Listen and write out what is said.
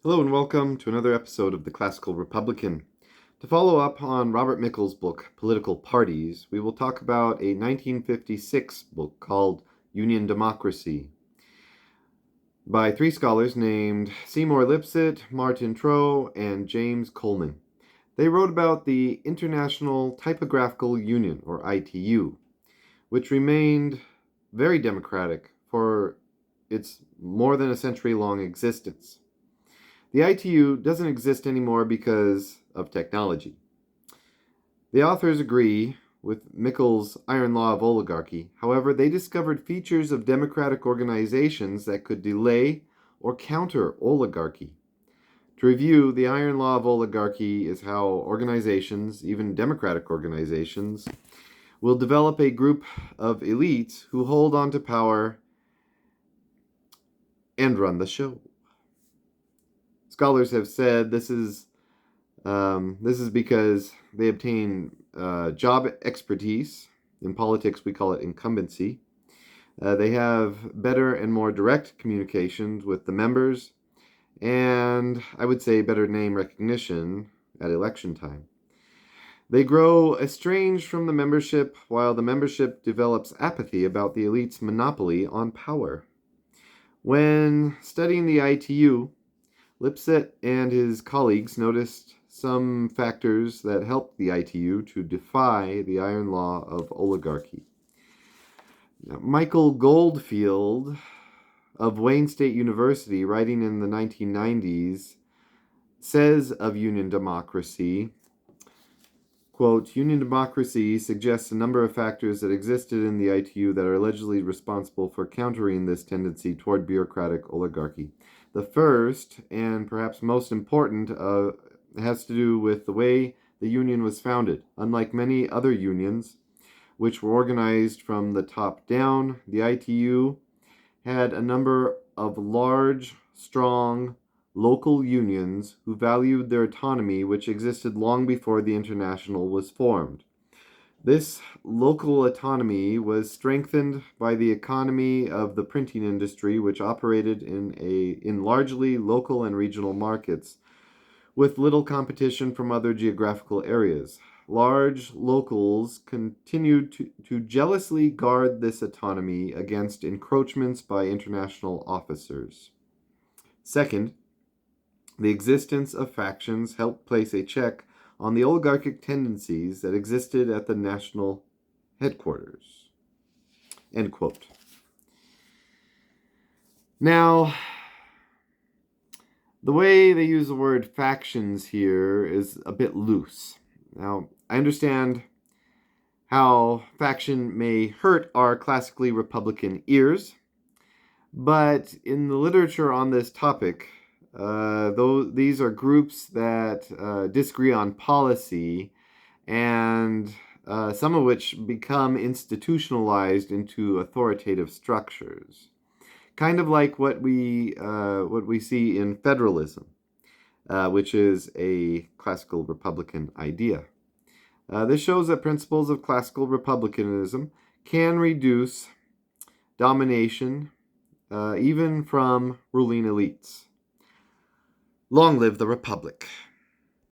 Hello and welcome to another episode of The Classical Republican. To follow up on Robert Mickle's book, Political Parties, we will talk about a 1956 book called Union Democracy by three scholars named Seymour Lipset, Martin Troe, and James Coleman. They wrote about the International Typographical Union, or ITU, which remained very democratic for its more than a century-long existence. The ITU doesn't exist anymore because of technology. The authors agree with Mickle's Iron Law of Oligarchy. However, they discovered features of democratic organizations that could delay or counter oligarchy. To review, the Iron Law of Oligarchy is how organizations, even democratic organizations, will develop a group of elites who hold on to power and run the show. Scholars have said this is because they obtain job expertise. In politics, we call it incumbency. They have better and more direct communications with the members, and I would say better name recognition at election time. They grow estranged from the membership, while the membership develops apathy about the elite's monopoly on power. When studying the ITU, Lipset and his colleagues noticed some factors that helped the ITU to defy the iron law of oligarchy. Now, Michael Goldfield of Wayne State University, writing in the 1990s, says of union democracy, quote, "Union democracy suggests a number of factors that existed in the ITU that are allegedly responsible for countering this tendency toward bureaucratic oligarchy. The first, and perhaps most important, has to do with the way the union was founded. Unlike many other unions, which were organized from the top down, the ITU had a number of large, strong, local unions who valued their autonomy, which existed long before the International was formed. This local autonomy was strengthened by the economy of the printing industry, which operated in largely local and regional markets, with little competition from other geographical areas. Large locals continued to jealously guard this autonomy against encroachments by international officers. Second, the existence of factions helped place a check on the oligarchic tendencies that existed at the national headquarters." End quote. Now, the way they use the word factions here is a bit loose. Now, I understand how faction may hurt our classically Republican ears, but in the literature on this topic, these are groups that disagree on policy, and some of which become institutionalized into authoritative structures, kind of like what we see in federalism, which is a classical Republican idea. This shows that principles of classical republicanism can reduce domination, even from ruling elites. Long live the Republic.